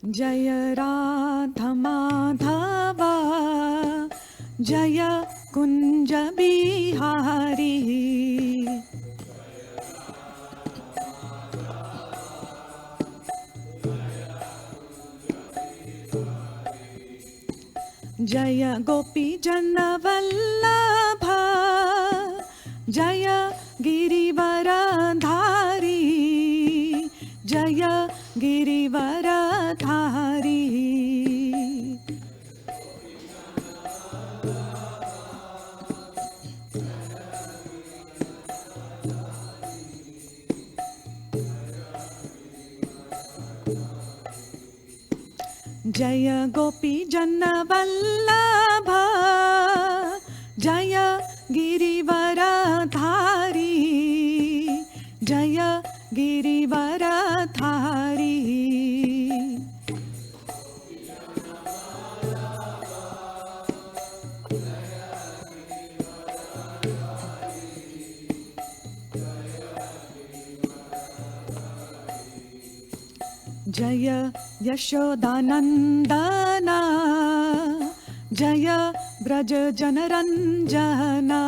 जय राधा माधवा जय कुंज बिहारी जय गोपी जन वल्लभ जय गिरिवर धारी जय गिरिवर धारी जय गोपी जन वल्लभ जय गिरिवर धारी जय गिरिवर धारी जय यशोदानंदना जय ब्रज जनरंजना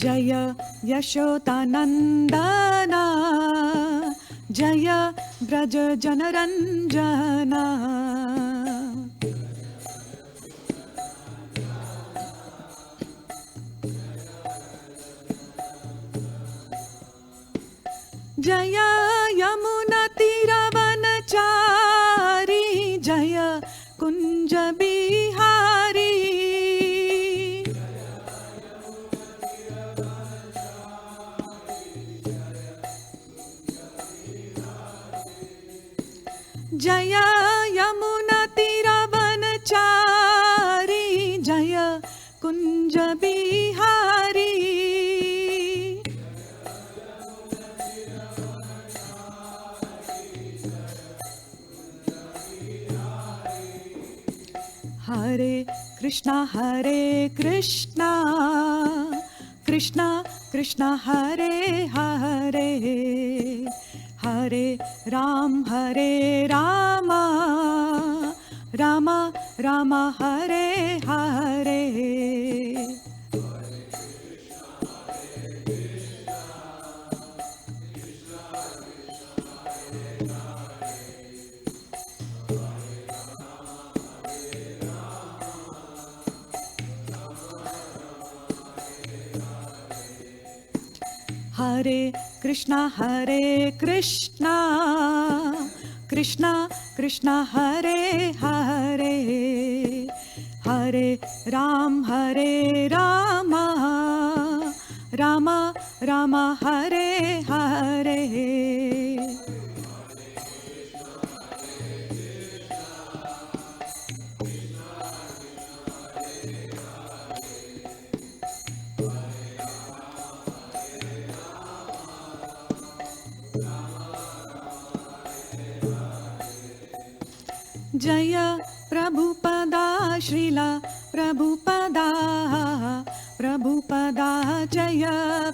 जय यशोदानंदना जय ब्रज जनरंजना जय यमुना तीरवनचारी जय कुंज बिहारी जय यमुना तीरवनचारी जय कुंज बिहारी हरे कृष्णा कृष्णा कृष्णा हरे हरे हरे राम राम राम हरे हरे हरे कृष्णा कृष्णा कृष्णा हरे हरे हरे राम राम राम हरे हरे जय प्रभुपदा श्रीला प्रभुपदा जय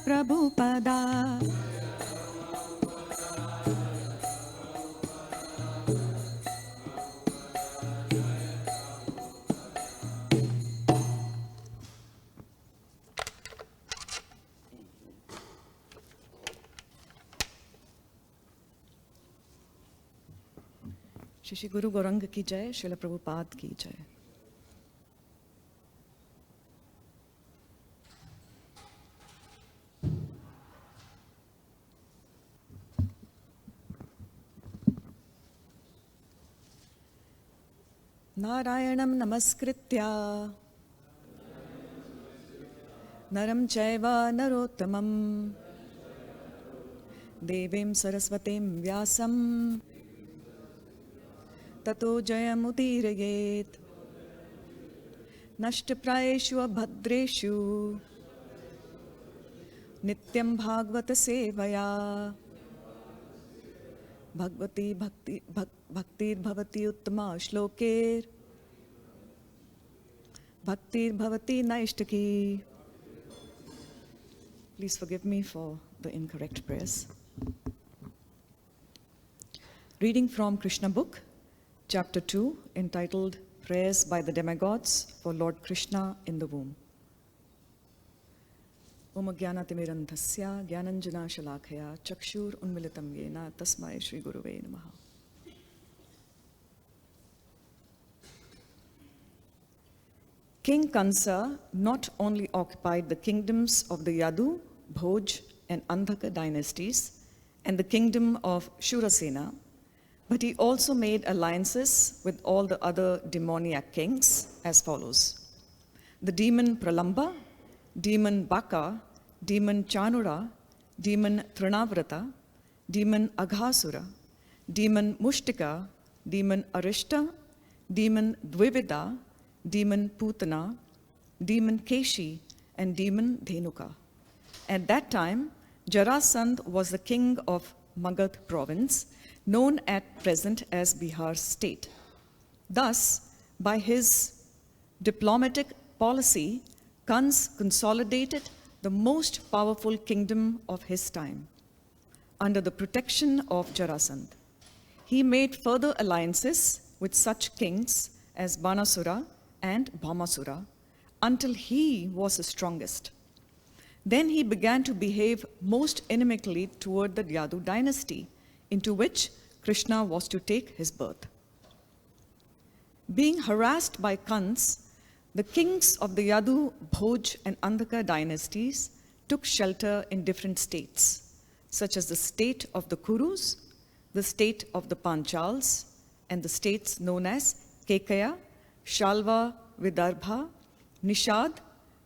प्रभुपदा श्री गुरु गौरंग की जय, श्रील प्रभुपाद की जय। नारायणं नमस्कृत्य नरं चैव नरोत्तमं देवीं सरस्वतीं व्यासं ततो जयमुदीरयेत्। नष्टप्रायेषु अभद्रेषु नित्यं भागवत सेवया भक्तिर्भवति उत्तमा श्लोकेर Bhakti Bhavati Naishtaki. Please forgive me for the incorrect prayers. Reading from Krishna book, chapter 2, entitled Prayers by the Demigods for Lord Krishna in the Womb. Om Jnanatimirandhasya Jnananjana Shalakaya Chakshur Unmilitam Yena Tasmai Shri Guruve Namaha. King Kansa not only occupied the kingdoms of the Yadu, Bhoj, and Andhaka dynasties and the kingdom of Shurasena, but he also made alliances with all the other demoniac kings as follows: the demon Pralamba, demon Baka, demon Chanura, demon Trinavrata, demon Aghasura, demon Mushtika, demon Arishta, demon Dvivida, demon Putana, demon Keshi, and demon Dhenuka. At that time, Jarasandh was the king of Magadh province, known at present as Bihar state. Thus, by his diplomatic policy, Kans consolidated the most powerful kingdom of his time under the protection of Jarasandh. He made further alliances with such kings as Banasura and Bhamasura until he was the strongest. Then he began to behave most inimically toward the Yadu dynasty, into which Krishna was to take his birth. Being harassed by Kans, the kings of the Yadu, Bhoj, and Andhaka dynasties took shelter in different states, such as the state of the Kurus, the state of the Panchals, and the states known as Kekaya, Shalva, Vidarbha, Nishad,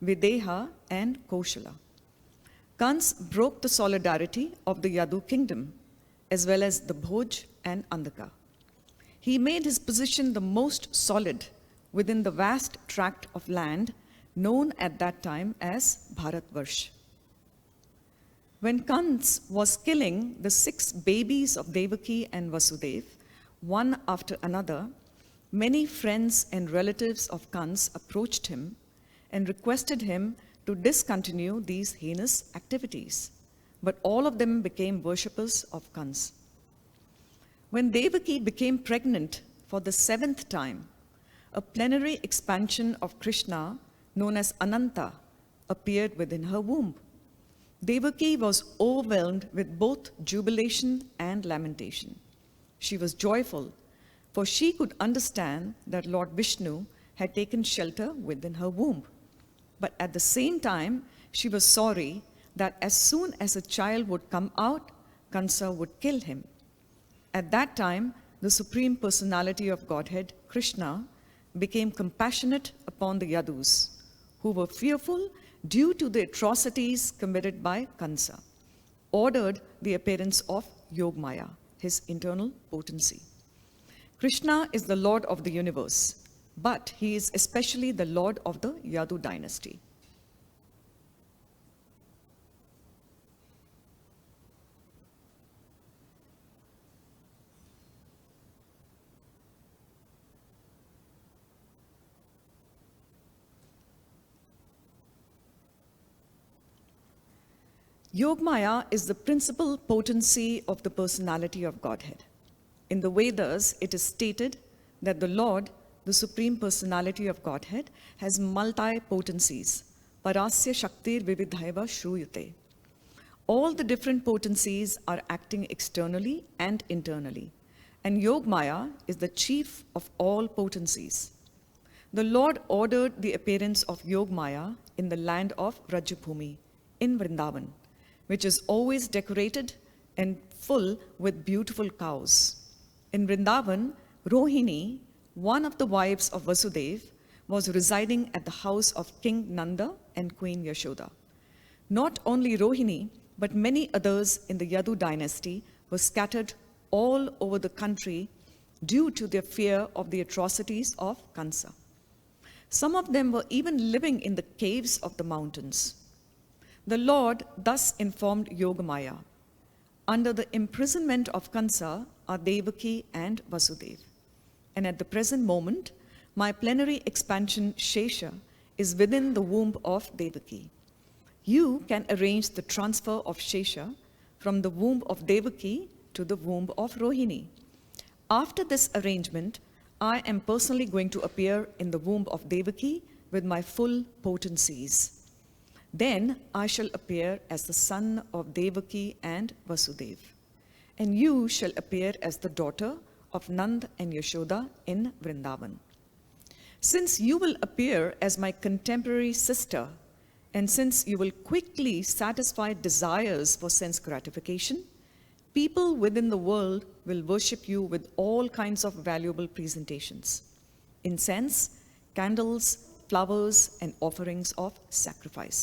Videha, and Koshala. Kans broke the solidarity of the Yadu kingdom, as well as the Bhoj and Andhaka. He made his position the most solid within the vast tract of land known at that time as Bharatvarsh. When Kans was killing the 6 babies of Devaki and Vasudev, one after another, many friends and relatives of Kans approached him and requested him to discontinue these heinous activities, but all of them became worshippers of Kans. When Devaki became pregnant for the 7th time, a plenary expansion of Krishna, known as Ananta, appeared within her womb. Devaki was overwhelmed with both jubilation and lamentation. She was joyful, for she could understand that Lord Vishnu had taken shelter within her womb. But at the same time, she was sorry that as soon as a child would come out, Kansa would kill him. At that time, the Supreme Personality of Godhead, Krishna, became compassionate upon the Yadus, who were fearful due to the atrocities committed by Kansa, ordered the appearance of Yogmaya, his internal potency. Krishna is the Lord of the universe, but he is especially the Lord of the Yadu dynasty. Yogmaya is the principal potency of the personality of Godhead. In the Vedas, it is stated that the Lord, the Supreme Personality of Godhead, has multi-potencies. Parasya Shaktir Vividhaiva Shruyate. All the different potencies are acting externally and internally, and Yogmaya is the chief of all potencies. The Lord ordered the appearance of Yogmaya in the land of Rajabhumi, in Vrindavan, which is always decorated and full with beautiful cows. In Vrindavan, Rohini, one of the wives of Vasudev, was residing at the house of King Nanda and Queen Yashoda. Not only Rohini, but many others in the Yadu dynasty were scattered all over the country due to their fear of the atrocities of Kansa. Some of them were even living in the caves of the mountains. The Lord thus informed Yogamaya, "Under the imprisonment of Kansa are Devaki and Vasudev. And at the present moment, my plenary expansion Shesha is within the womb of Devaki. You can arrange the transfer of Shesha from the womb of Devaki to the womb of Rohini. After this arrangement, I am personally going to appear in the womb of Devaki with my full potencies. Then I shall appear as the son of Devaki and Vasudev, and you shall appear as the daughter of Nand and Yashoda in Vrindavan. Since you will appear as my contemporary sister, and since you will quickly satisfy desires for sense gratification, people within the world will worship you with all kinds of valuable presentations: incense, candles, flowers, and offerings of sacrifice.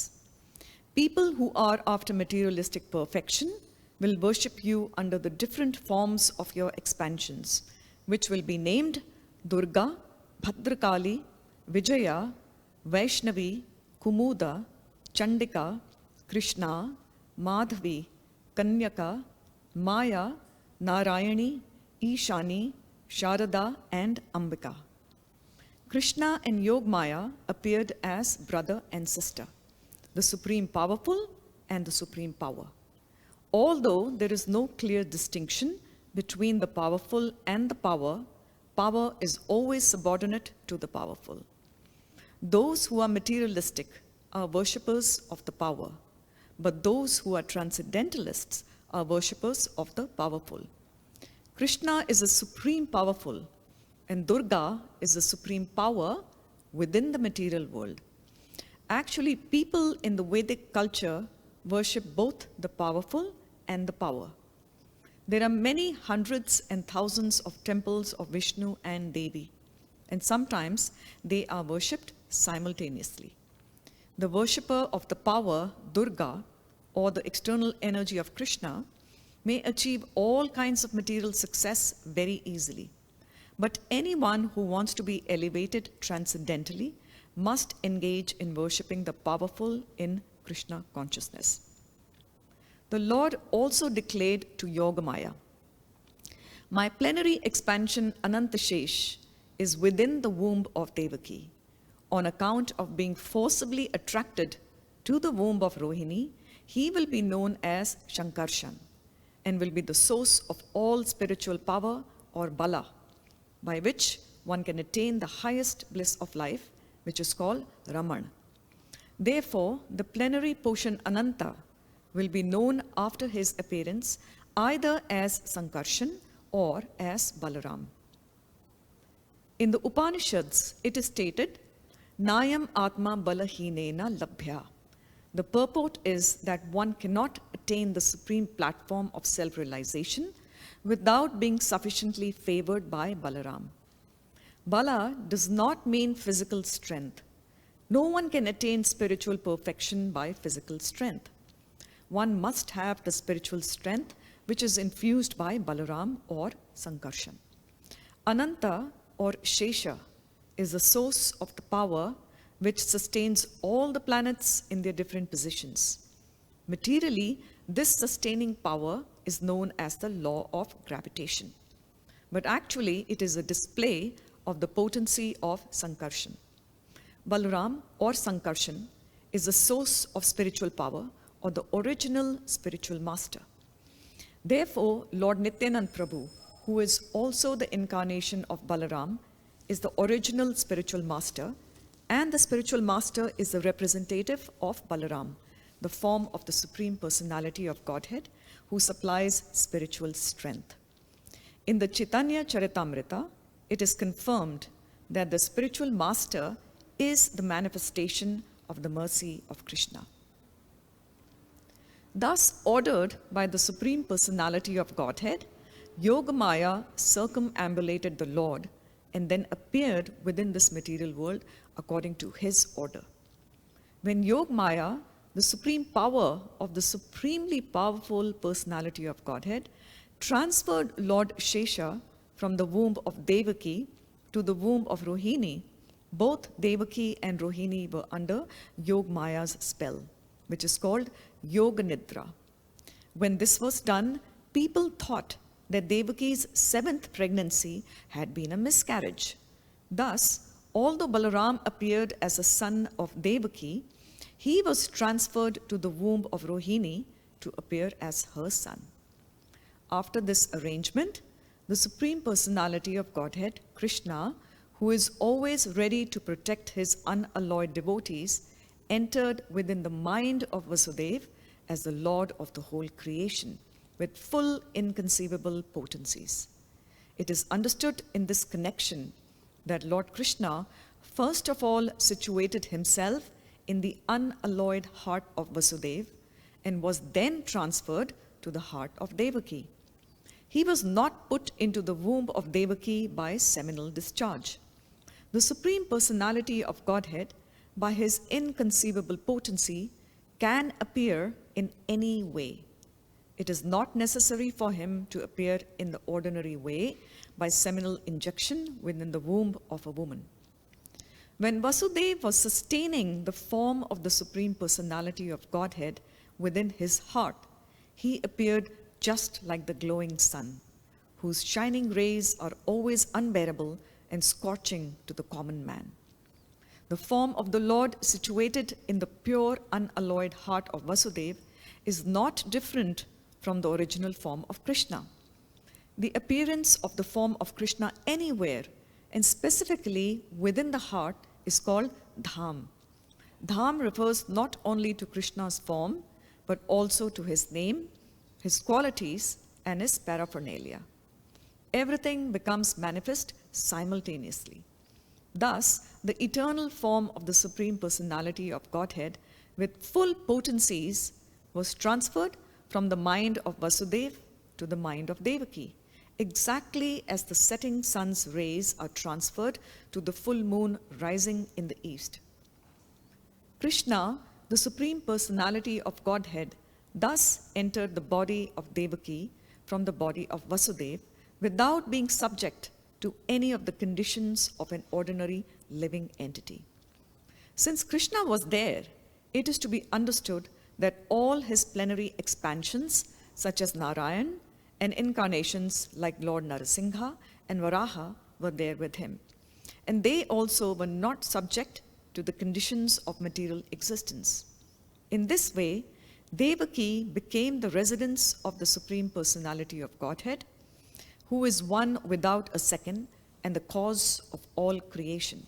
People who are after materialistic perfection will worship you under the different forms of your expansions, which will be named Durga, Bhadrakali, Vijaya, Vaishnavi, Kumuda, Chandika, Krishna, Madhavi, Kanyaka, Maya, Narayani, Ishani, Sharada, and Ambika. Krishna and Yogmaya appeared as brother and sister, the supreme powerful and the supreme power. Although there is no clear distinction between the powerful and the power, power is always subordinate to the powerful. Those who are materialistic are worshippers of the power, but those who are transcendentalists are worshippers of the powerful. Krishna is the supreme powerful, and Durga is the supreme power within the material world. Actually, people in the Vedic culture worship both the powerful and the power. There are many hundreds and thousands of temples of Vishnu and Devi, and sometimes they are worshipped simultaneously. The worshipper of the power, Durga, or the external energy of Krishna, may achieve all kinds of material success very easily. But anyone who wants to be elevated transcendentally must engage in worshipping the powerful in Krishna consciousness. The Lord also declared to Yogamaya, "My plenary expansion Anantashesh is within the womb of Devaki. On account of being forcibly attracted to the womb of Rohini, he will be known as Shankarshan and will be the source of all spiritual power or bala, by which one can attain the highest bliss of life, which is called Raman. Therefore, the plenary portion Ananta will be known after his appearance either as Sankarshan or as Balaram." In the Upanishads, it is stated, "Nayam Atma Balahinena Labhya." The purport is that one cannot attain the supreme platform of self-realization without being sufficiently favored by Balaram. Bala does not mean physical strength. No one can attain spiritual perfection by physical strength. One must have the spiritual strength which is infused by Balaram or Sankarshan. Ananta or Shesha is the source of the power which sustains all the planets in their different positions. Materially, this sustaining power is known as the law of gravitation. But actually, it is a display of the potency of Sankarshan. Balaram or Sankarshan is the source of spiritual power or the original spiritual master. Therefore, Lord Nityanand Prabhu, who is also the incarnation of Balaram, is the original spiritual master, and the spiritual master is the representative of Balaram, the form of the Supreme Personality of Godhead, who supplies spiritual strength. In the Chaitanya Charitamrita, it is confirmed that the spiritual master is the manifestation of the mercy of Krishna. Thus ordered by the Supreme Personality of Godhead, Yogamaya circumambulated the Lord and then appeared within this material world according to his order. When Yogamaya, the supreme power of the supremely powerful personality of Godhead, transferred Lord Shesha from the womb of Devaki to the womb of Rohini, both Devaki and Rohini were under Yogmaya's spell, which is called Yoga Nidra. When this was done, people thought that Devaki's 7th pregnancy had been a miscarriage. Thus, although Balaram appeared as a son of Devaki, he was transferred to the womb of Rohini to appear as her son. After this arrangement, the Supreme Personality of Godhead, Krishna, who is always ready to protect his unalloyed devotees, entered within the mind of Vasudeva as the Lord of the whole creation, with full inconceivable potencies. It is understood in this connection that Lord Krishna first of all situated himself in the unalloyed heart of Vasudeva and was then transferred to the heart of Devaki. He was not put into the womb of Devaki by seminal discharge. The Supreme Personality of Godhead, by his inconceivable potency, can appear in any way. It is not necessary for him to appear in the ordinary way by seminal injection within the womb of a woman. When Vasudeva was sustaining the form of the Supreme Personality of Godhead within his heart, he appeared just like the glowing sun, whose shining rays are always unbearable and scorching to the common man. The form of the Lord situated in the pure, unalloyed heart of Vasudeva is not different from the original form of Krishna. The appearance of the form of Krishna anywhere, and specifically within the heart, is called Dham. Dham refers not only to Krishna's form, but also to his name, his qualities, and his paraphernalia. Everything becomes manifest simultaneously. Thus, the eternal form of the Supreme Personality of Godhead with full potencies was transferred from the mind of Vasudeva to the mind of Devaki, exactly as the setting sun's rays are transferred to the full moon rising in the east. Krishna, the Supreme Personality of Godhead, thus entered the body of Devaki from the body of Vasudeva without being subject to any of the conditions of an ordinary living entity. Since Krishna was there, it is to be understood that all his plenary expansions, such as Narayan, and incarnations like Lord Narasingha and Varaha, were there with him. And they also were not subject to the conditions of material existence. In this way, Devaki became the residence of the Supreme Personality of Godhead, who is one without a second and the cause of all creation.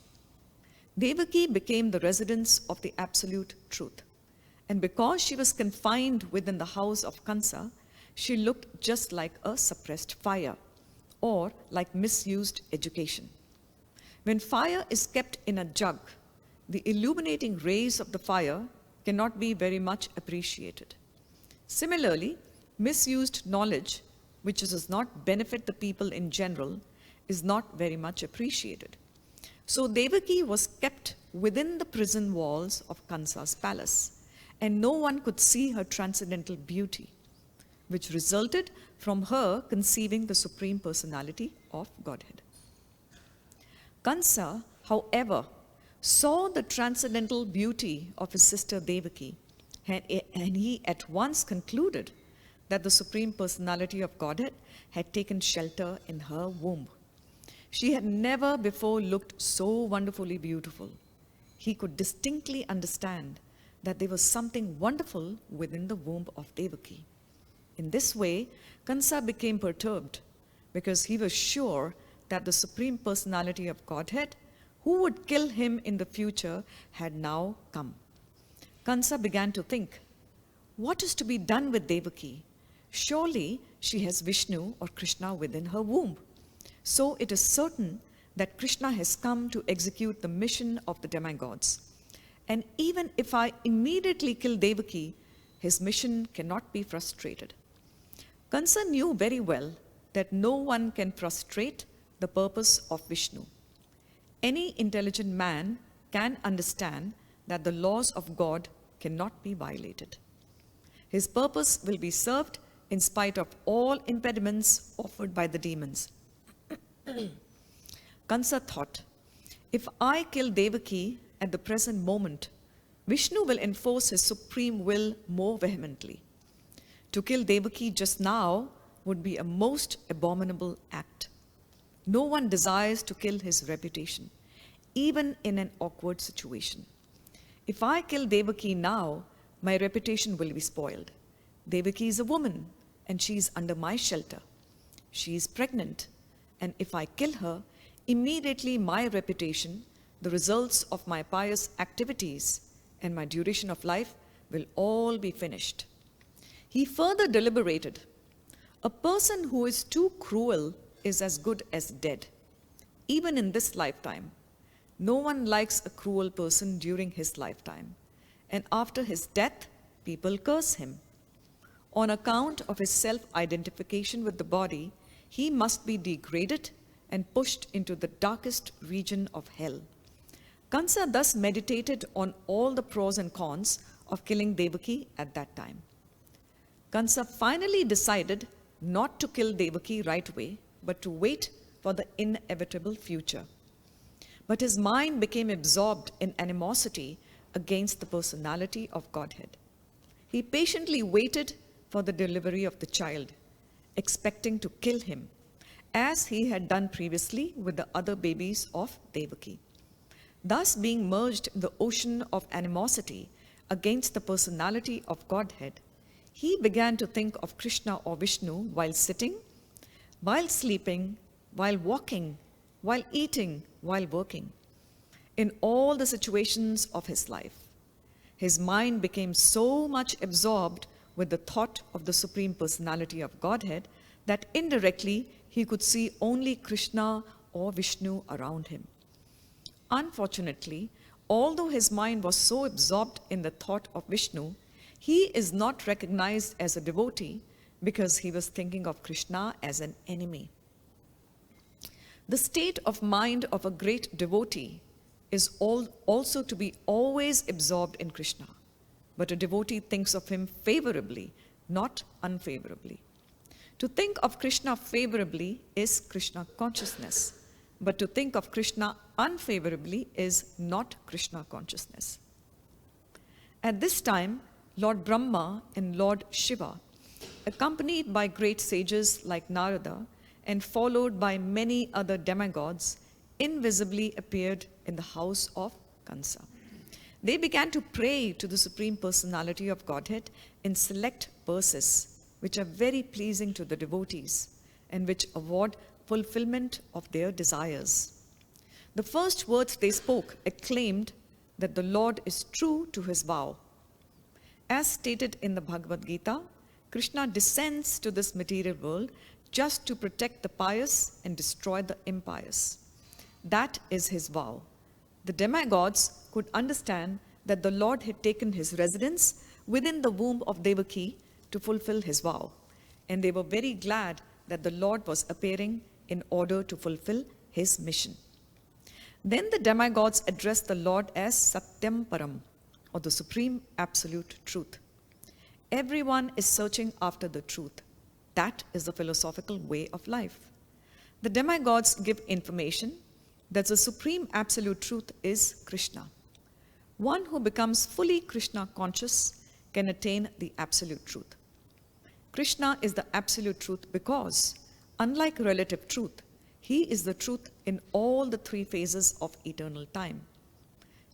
Devaki became the residence of the absolute truth. And because she was confined within the house of Kansa, she looked just like a suppressed fire, or like misused education. When fire is kept in a jug, the illuminating rays of the fire cannot be very much appreciated. Similarly, misused knowledge, which does not benefit the people in general, is not very much appreciated. So Devaki was kept within the prison walls of Kansa's palace, and no one could see her transcendental beauty, which resulted from her conceiving the Supreme Personality of Godhead. Kansa, however, saw the transcendental beauty of his sister Devaki, and he at once concluded that the Supreme Personality of Godhead had taken shelter in her womb. She had never before looked so wonderfully beautiful. He could distinctly understand that there was something wonderful within the womb of Devaki. In this way, Kansa became perturbed because he was sure that the Supreme Personality of Godhead, who would kill him in the future, had now come. Kansa began to think, what is to be done with Devaki? Surely she has Vishnu or Krishna within her womb. So it is certain that Krishna has come to execute the mission of the demigods. And even if I immediately kill Devaki, his mission cannot be frustrated. Kansa knew very well that no one can frustrate the purpose of Vishnu. Any intelligent man can understand that the laws of God cannot be violated. His purpose will be served in spite of all impediments offered by the demons. Kansa thought, if I kill Devaki at the present moment, Vishnu will enforce his supreme will more vehemently. To kill Devaki just now would be a most abominable act. No one desires to kill his reputation. even in an awkward situation. If I kill Devaki now, my reputation will be spoiled. Devaki is a woman, and she is under my shelter. She is pregnant, and if I kill her, immediately my reputation, the results of my pious activities, and my duration of life will all be finished. He further deliberated. A person who is too cruel is as good as dead, even in this lifetime. No one likes a cruel person during his lifetime, and after his death, people curse him. On account of his self-identification with the body, he must be degraded and pushed into the darkest region of hell. Kansa thus meditated on all the pros and cons of killing Devaki at that time. Kansa finally decided not to kill Devaki right away, but to wait for the inevitable future. But his mind became absorbed in animosity against the personality of Godhead. He patiently waited for the delivery of the child, expecting to kill him, as he had done previously with the other babies of Devaki. Thus, being merged in the ocean of animosity against the personality of Godhead, he began to think of Krishna or Vishnu while sitting, while sleeping, while walking, while eating, while working, in all the situations of his life. His mind became so much absorbed with the thought of the Supreme Personality of Godhead that indirectly he could see only Krishna or Vishnu around him. Unfortunately, although his mind was so absorbed in the thought of Vishnu, he is not recognized as a devotee because he was thinking of Krishna as an enemy. The state of mind of a great devotee is also to be always absorbed in Krishna, but a devotee thinks of him favorably, not unfavorably. To think of Krishna favorably is Krishna consciousness, but to think of Krishna unfavorably is not Krishna consciousness. At this time, Lord Brahma and Lord Shiva, accompanied by great sages like Narada and followed by many other demigods, invisibly appeared in the house of Kansa. They began to pray to the Supreme Personality of Godhead in select verses, which are very pleasing to the devotees and which award fulfillment of their desires. The first words they spoke acclaimed that the Lord is true to his vow. As stated in the Bhagavad Gita, Krishna descends to this material world just to protect the pious and destroy the impious. That is his vow. The demigods could understand that the Lord had taken his residence within the womb of Devaki to fulfill his vow, and they were very glad that the Lord was appearing in order to fulfill his mission. Then the demigods addressed the Lord as Satyam Param, or the Supreme Absolute Truth. Everyone is searching after the truth. That is the philosophical way of life. The demigods give information that the Supreme Absolute Truth is Krishna. One who becomes fully Krishna conscious can attain the Absolute Truth. Krishna is the Absolute Truth because, unlike relative truth, he is the truth in all the three phases of eternal time.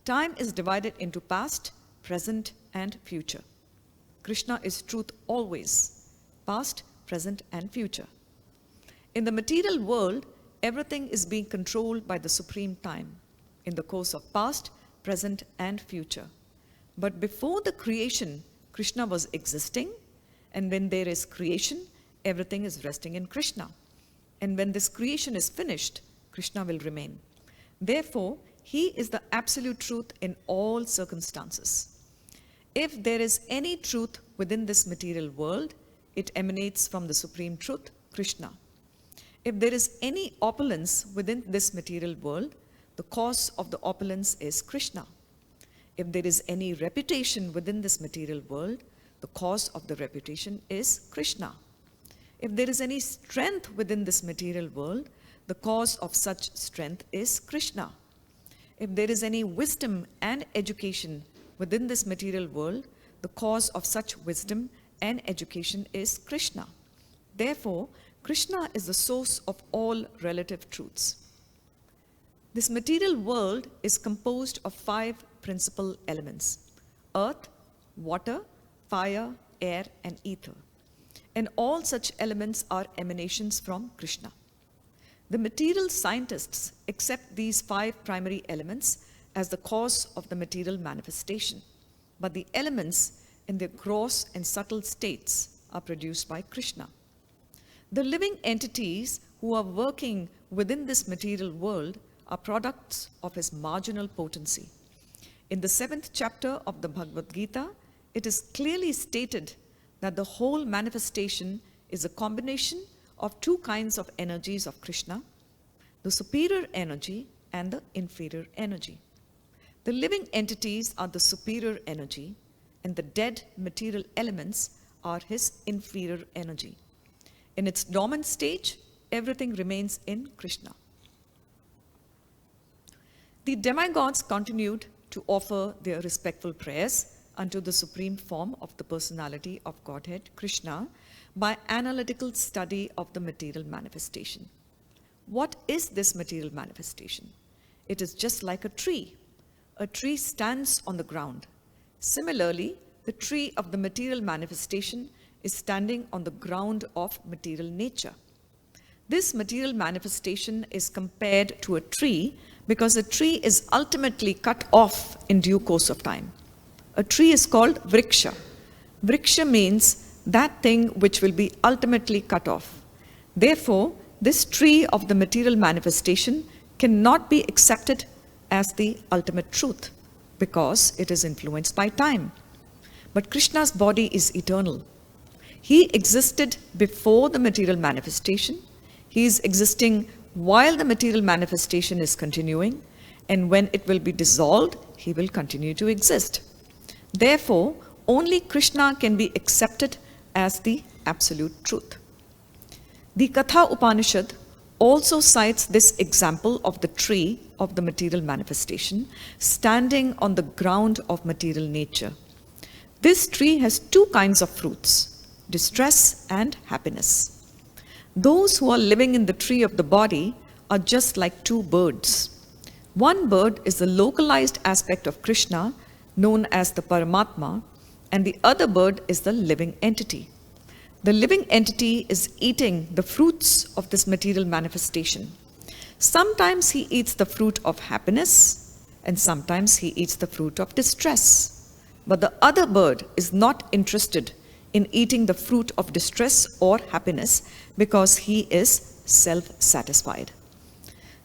Time is divided into past, present, and future. Krishna is truth always, past, present, and future. In the material world, everything is being controlled by the supreme time in the course of past, present, and future. But before the creation, Krishna was existing, and when there is creation, everything is resting in Krishna. And when this creation is finished, Krishna will remain. Therefore, he is the absolute truth in all circumstances. If there is any truth within this material world, it emanates from the supreme truth, Krishna. If there is any opulence within this material world, the cause of the opulence is Krishna. If there is any reputation within this material world, the cause of the reputation is Krishna. If there is any strength within this material world, the cause of such strength is Krishna. If there is any wisdom and education within this material world, the cause of such wisdom and education is Krishna. Therefore, Krishna is the source of all relative truths. This material world is composed of 5 principal elements: earth, water, fire, air, and ether. And all such elements are emanations from Krishna. The material scientists accept these 5 primary elements as the cause of the material manifestation, but the elements in their gross and subtle states are produced by Krishna. The living entities who are working within this material world are products of his marginal potency. In the 7th chapter of the Bhagavad Gita, it is clearly stated that the whole manifestation is a combination of 2 kinds of energies of Krishna, the superior energy and the inferior energy. The living entities are the superior energy, and the dead material elements are his inferior energy. In its dormant stage, everything remains in Krishna. The demigods continued to offer their respectful prayers unto the supreme form of the personality of Godhead, Krishna, by analytical study of the material manifestation. What is this material manifestation? It is just like a tree. A tree stands on the ground. Similarly, the tree of the material manifestation is standing on the ground of material nature. This material manifestation is compared to a tree because a tree is ultimately cut off in due course of time. A tree is called vriksha. Vriksha means that thing which will be ultimately cut off. Therefore, this tree of the material manifestation cannot be accepted as the ultimate truth because it is influenced by time. But Krishna's body is eternal. He existed before the material manifestation. He is existing while the material manifestation is continuing, and when it will be dissolved, he will continue to exist. Therefore, only Krishna can be accepted as the absolute truth. The Katha Upanishad also cites this example of the tree of the material manifestation standing on the ground of material nature. This tree has 2 kinds of fruits, distress and happiness. Those who are living in the tree of the body are just like 2 birds. One bird is the localized aspect of Krishna, known as the Paramatma, and the other bird is the living entity. The living entity is eating the fruits of this material manifestation. Sometimes he eats the fruit of happiness, and sometimes he eats the fruit of distress. But the other bird is not interested in eating the fruit of distress or happiness because he is self-satisfied.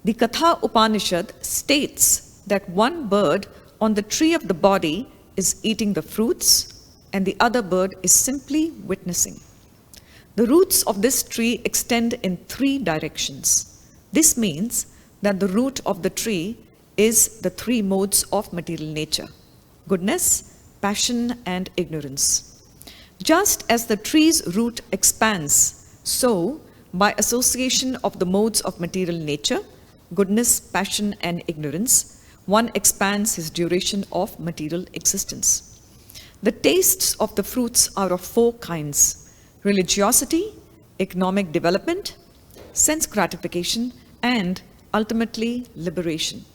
The Katha Upanishad states that one bird on the tree of the body is eating the fruits and the other bird is simply witnessing. The roots of this tree extend in 3 directions. This means that the root of the tree is the 3 modes of material nature: goodness, passion, and ignorance. Just as the tree's root expands, so, by association of the modes of material nature, goodness, passion, and ignorance, one expands his duration of material existence. The tastes of the fruits are of 4 kinds: religiosity, economic development, sense gratification, and ultimately liberation.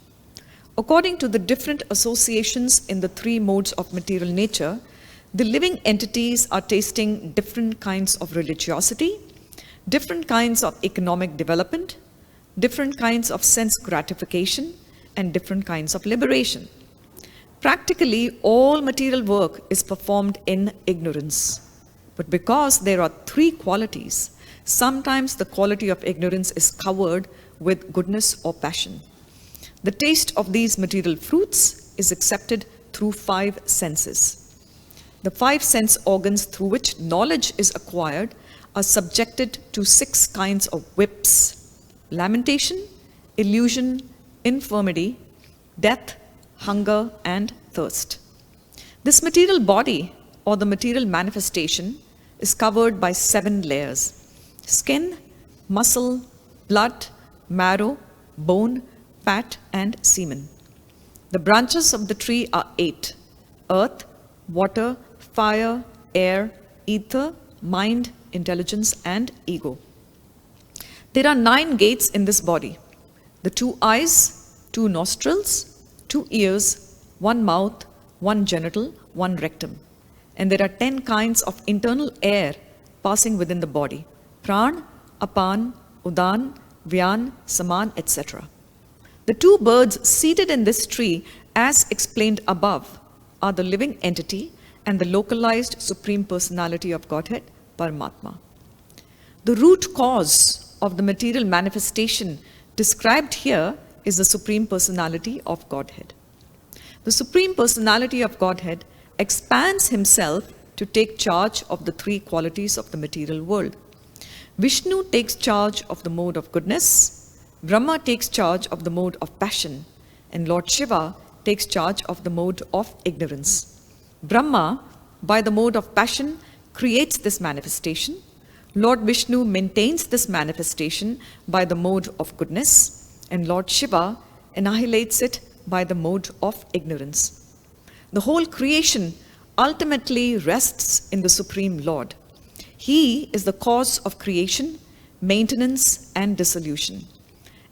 According to the different associations in the 3 modes of material nature, the living entities are tasting different kinds of religiosity, different kinds of economic development, different kinds of sense gratification, and different kinds of liberation. Practically, all material work is performed in ignorance. But because there are 3 qualities, sometimes the quality of ignorance is covered with goodness or passion. The taste of these material fruits is accepted through 5 senses. The 5 sense organs through which knowledge is acquired are subjected to 6 kinds of whips: lamentation, illusion, infirmity, death, hunger, and thirst. This material body, or the material manifestation, is covered by 7 layers: skin, muscle, blood, marrow, bone, fat, and semen. The branches of the tree are 8: earth, water, fire, air, ether, mind, intelligence, and ego. There are 9 gates in this body: the 2 eyes, 2 nostrils, 2 ears, 1 mouth, 1 genital, 1 rectum. And there are 10 kinds of internal air passing within the body: pran, apan, udan, vyan, saman, etc. The 2 birds seated in this tree, as explained above, are the living entity and the localized Supreme Personality of Godhead, Paramatma. The root cause of the material manifestation described here is the Supreme Personality of Godhead. The Supreme Personality of Godhead expands himself to take charge of the 3 qualities of the material world. Vishnu takes charge of the mode of goodness, Brahma takes charge of the mode of passion, and Lord Shiva takes charge of the mode of ignorance. Brahma, by the mode of passion, creates this manifestation. Lord Vishnu maintains this manifestation by the mode of goodness, and Lord Shiva annihilates it by the mode of ignorance. The whole creation ultimately rests in the Supreme Lord. He is the cause of creation, maintenance, and dissolution.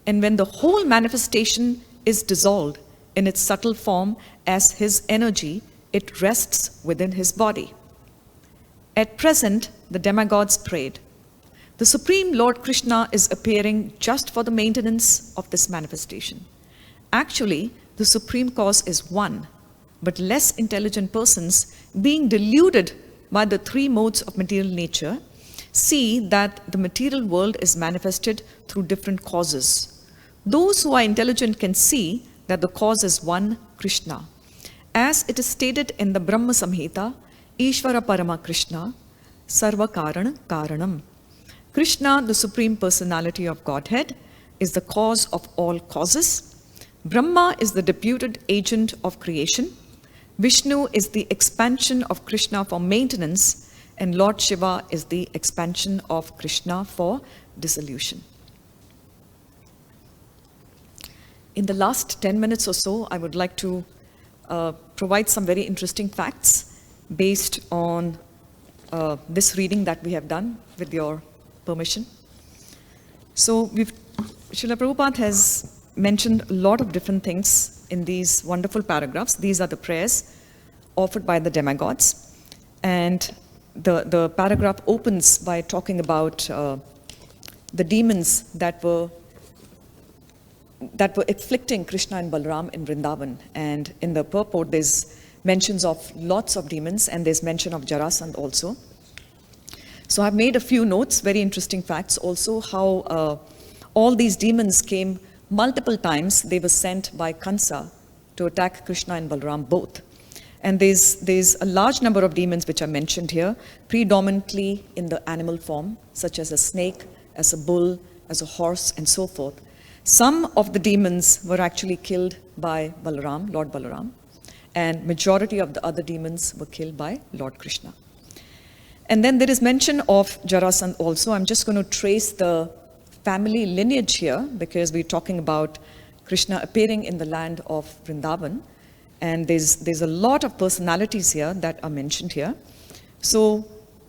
And when the whole manifestation is dissolved in its subtle form as his energy, it rests within his body. At present, the demigods prayed. The Supreme Lord Krishna is appearing just for the maintenance of this manifestation. Actually, the Supreme Cause is one, but less intelligent persons, being deluded by the 3 modes of material nature, see that the material world is manifested through different causes. Those who are intelligent can see that the cause is one, Krishna. As it is stated in the Brahma Samhita, Ishvara Parama Krishna, Sarva Karana Karanam. Krishna, the Supreme Personality of Godhead, is the cause of all causes. Brahma is the deputed agent of creation. Vishnu is the expansion of Krishna for maintenance, and Lord Shiva is the expansion of Krishna for dissolution. In the last 10 minutes or so, I would like to provide some very interesting facts based on this reading that we have done, with your permission. So Srila Prabhupada has mentioned a lot of different things in these wonderful paragraphs. These are the prayers offered by the demigods. And the paragraph opens by talking about the demons that were afflicting Krishna and Balaram in Vrindavan. And in the purport, there's mentions of lots of demons, and there's mention of Jarasandha also. So I've made a few notes, very interesting facts also, how all these demons came multiple times. They were sent by Kansa to attack Krishna and Balaram both. And there's a large number of demons which are mentioned here, predominantly in the animal form, such as a snake, as a bull, as a horse, and so forth. Some of the demons were actually killed by Balaram, Lord Balaram, and majority of the other demons were killed by Lord Krishna. And then there is mention of Jarasandha also. I'm just going to trace the family lineage here, because we're talking about Krishna appearing in the land of Vrindavan. And there's a lot of personalities here that are mentioned here. So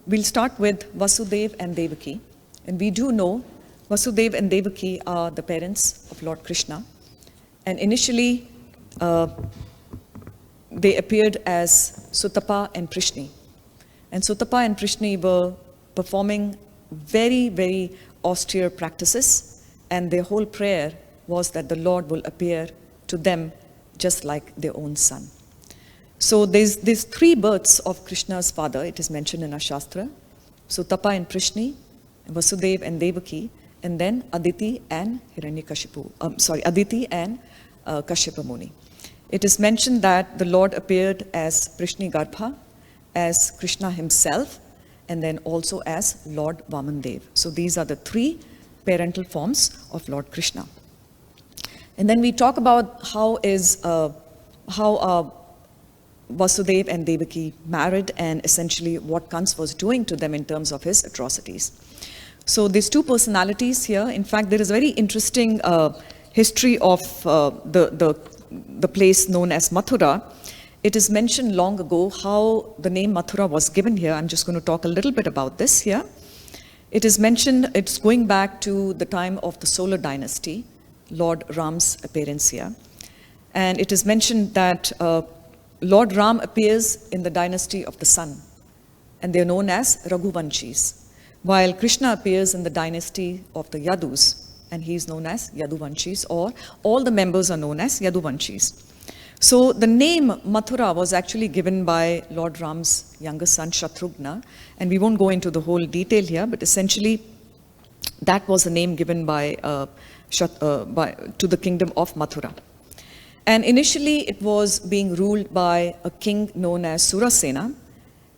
we'll start with Vasudeva and Devaki. And we do know Vasudeva and Devaki are the parents of Lord Krishna. And initially, they appeared as Sutapa and Prishni. And Sutapa and Prishni were performing very, very austere practices. And their whole prayer was that the Lord will appear to them just like their own son. So there's 3 births of Krishna's father. It is mentioned in our Shastra. Sutapa and Prishni, Vasudeva and Devaki, and then Aditi and Aditi and Kashyapa Muni. It is mentioned that the Lord appeared as Prishni Garbha, as Krishna himself, and then also as Lord Vamandev. So these are the 3 parental forms of Lord Krishna. And then we talk about how Vasudeva and Devaki married, and essentially what Kans was doing to them in terms of his atrocities. So there's 2 personalities here. In fact, there is a very interesting history of the place known as Mathura. It is mentioned long ago how the name Mathura was given here. I'm just going to talk a little bit about this here. It is mentioned, it's going back to the time of the Solar dynasty, Lord Ram's appearance here. And it is mentioned that Lord Ram appears in the dynasty of the sun, and they are known as Raghuvanshis, while Krishna appears in the dynasty of the Yadus, and he is known as Yaduvanshis, or all the members are known as Yaduvanshis. So the name Mathura was actually given by Lord Ram's younger son Shatrughna, and we won't go into the whole detail here, but essentially that was the name given to the kingdom of Mathura. And initially it was being ruled by a king known as Surasena,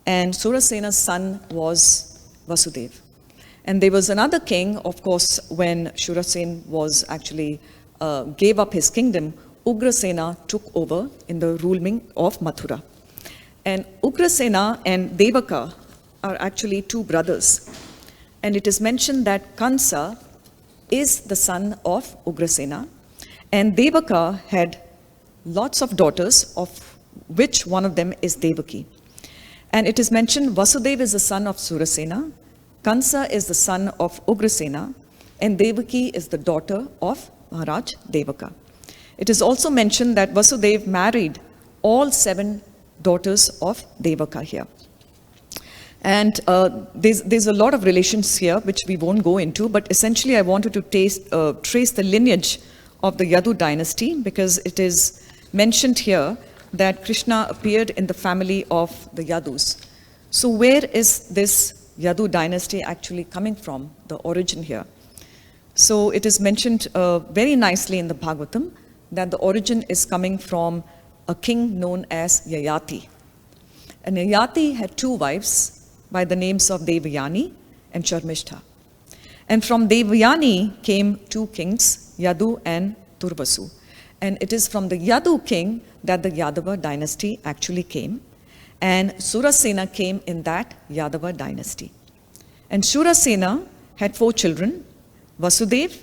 and Surasena's son was Vasudev. And there was another king, of course, when Shurasen was actually gave up his kingdom, Ugrasena took over in the ruling of Mathura. And Ugrasena and Devaka are actually two brothers. And it is mentioned that Kansa is the son of Ugrasena, and Devaka had lots of daughters, of which one of them is Devaki. And it is mentioned Vasudeva is the son of Surasena, Kansa is the son of Ugrasena, and Devaki is the daughter of Maharaj Devaka. It is also mentioned that Vasudeva married all 7 daughters of Devaka here. And there's a lot of relations here which we won't go into, but essentially I wanted to trace the lineage of the Yadu dynasty, because it is mentioned here that Krishna appeared in the family of the Yadus. So where is this Yadu dynasty actually coming from, the origin here? So it is mentioned very nicely in the Bhagavatam that the origin is coming from a king known as Yayati. And Yayati had 2 wives by the names of Devayani and Sharmishtha. And from Devayani came 2 kings, Yadu and Turvasu. And it is from the Yadu king that the Yadava dynasty actually came. And Surasena came in that Yadava dynasty. And Surasena had 4 children, Vasudev,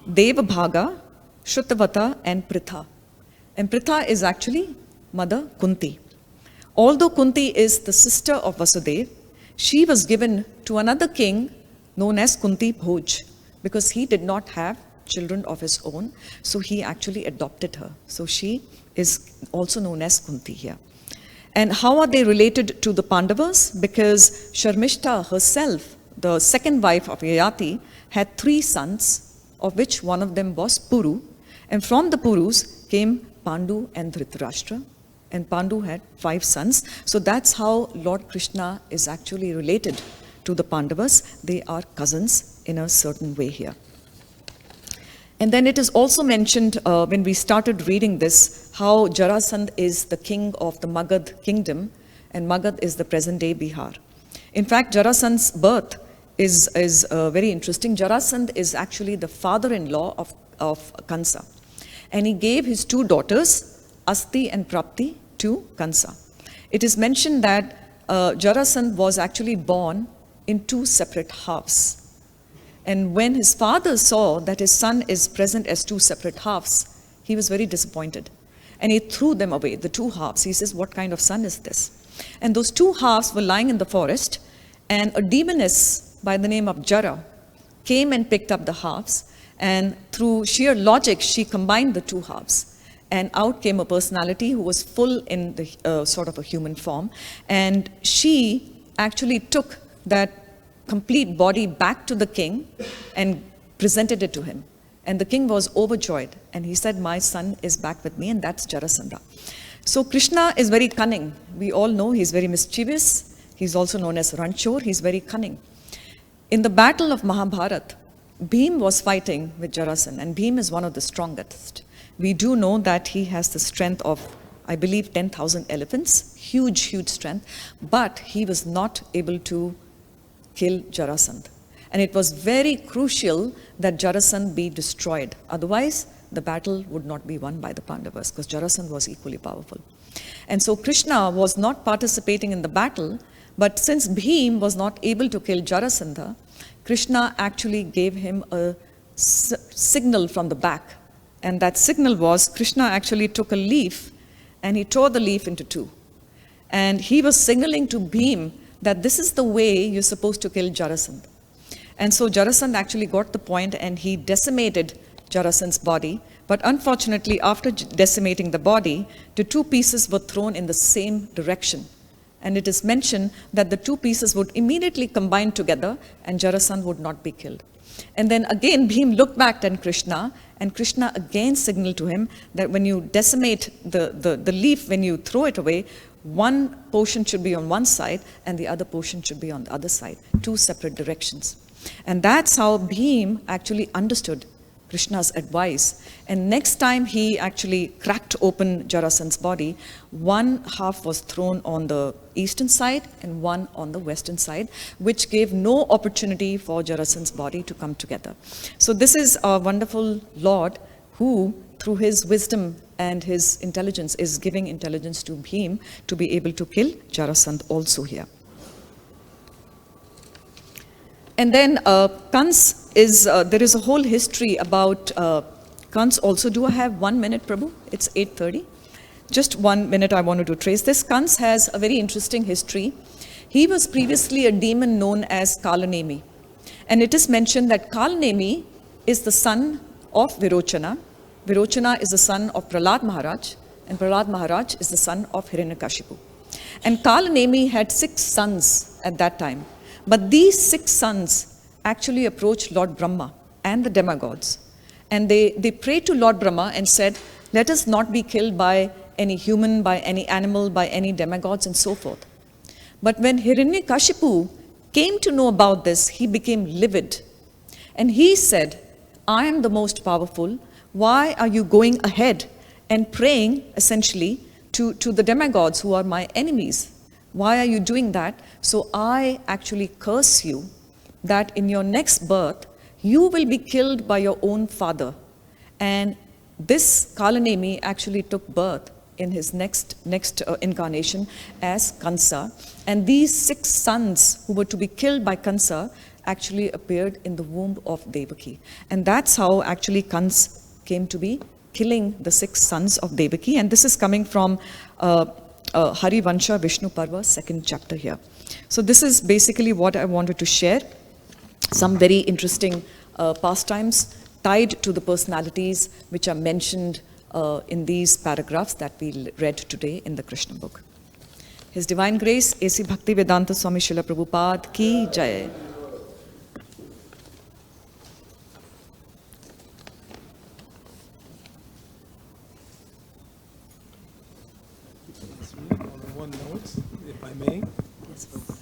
Devabhaga, Shrutavata and Pritha. And Pritha is actually Mother Kunti. Although Kunti is the sister of Vasudeva, she was given to another king known as Kunti Bhoj, because he did not have children of his own, so he actually adopted her. So she is also known as Kunti here. And how are they related to the Pandavas? Because Sharmishta herself, the second wife of Yayati, had 3 sons, of which one of them was Puru. And from the Purus came Pandu and Dhritarashtra. And Pandu had 5 sons. So that's how Lord Krishna is actually related to the Pandavas. They are cousins in a certain way here. And then it is also mentioned when we started reading this, how Jarasandh is the king of the Magad kingdom, and Magad is the present-day Bihar. In fact, Jarasandh's birth is very interesting. Jarasandh is actually the father-in-law of Kansa. And he gave his 2 daughters, Asti and Prapti, to Kansa. It is mentioned that Jarasandh was actually born in 2 separate halves. And when his father saw that his son is present as 2 separate halves, he was very disappointed. And he threw them away, the 2 halves. He says, what kind of son is this? And those 2 halves were lying in the forest, and a demoness by the name of Jara came and picked up the halves, and through sheer logic, she combined the 2 halves. And out came a personality who was full in the sort of a human form. And she actually took that complete body back to the king and presented it to him. And the king was overjoyed. And he said, my son is back with me, and that's Jarasandha. So Krishna is very cunning. We all know he's very mischievous. He's also known as Ranchor. He's very cunning. In the battle of Mahabharata, Bhim was fighting with Jarasandha, and Bhim is one of the strongest. We do know that he has the strength of, I believe, 10,000 elephants, huge, huge strength, but he was not able to kill Jarasandha. And it was very crucial that Jarasandha be destroyed. Otherwise, the battle would not be won by the Pandavas, because Jarasandha was equally powerful. And so Krishna was not participating in the battle, but since Bhim was not able to kill Jarasandha, Krishna actually gave him a signal from the back. And that signal was, Krishna actually took a leaf and he tore the leaf into 2. And he was signaling to Bhim that this is the way you're supposed to kill Jarasandha. And so Jarasandha actually got the point, and he decimated Jarasandha's body, but unfortunately, after decimating the body, the two pieces were thrown in the same direction. And it is mentioned that the two pieces would immediately combine together and Jarasandha would not be killed. And then again, Bhim looked back at Krishna, and Krishna again signaled to him that when you decimate the leaf, when you throw it away, one portion should be on one side and the other portion should be on the other side, two separate directions. And that's how Bhim actually understood Krishna's advice. And next time he actually cracked open Jarasandha's body, one half was thrown on the eastern side and one on the western side, which gave no opportunity for Jarasandha's body to come together. So this is a wonderful Lord who, through his wisdom and his intelligence, is giving intelligence to Bhim to be able to kill Jarasandha also here. And then Kans is, there is a whole history about Kans also. Do I have 1 minute, Prabhu? It's 8:30. Just 1 minute I wanted to trace this. Kans has a very interesting history. He was previously a demon known as Kalanemi. And it is mentioned that Kalanemi is the son of Virochana. Virochana is the son of Prahlad Maharaj. And Prahlad Maharaj is the son of Hiranyakashipu. And Kalanemi had 6 sons at that time. But these 6 sons actually approached Lord Brahma and the demigods. And they prayed to Lord Brahma and said, let us not be killed by any human, by any animal, by any demigods, and so forth. But when Hiranyakashipu came to know about this, he became livid. And he said, I am the most powerful. Why are you going ahead and praying, essentially, to the demigods who are my enemies? Why are you doing that? So I actually curse you that in your next birth, you will be killed by your own father. And this Kalanemi actually took birth in his next incarnation as Kansa. And these 6 sons who were to be killed by Kansa actually appeared in the womb of Devaki. And that's how actually Kans came to be killing the 6 sons of Devaki. And this is coming from Harivansha Vishnu Parva, 2nd chapter here. So this is basically what I wanted to share. Some very interesting pastimes tied to the personalities which are mentioned in these paragraphs that we read today in the Krishna book. His Divine Grace, A.C. Bhaktivedanta Swami Srila Prabhupada Ki Jai. One note, if I may. Yes, Prabhupada.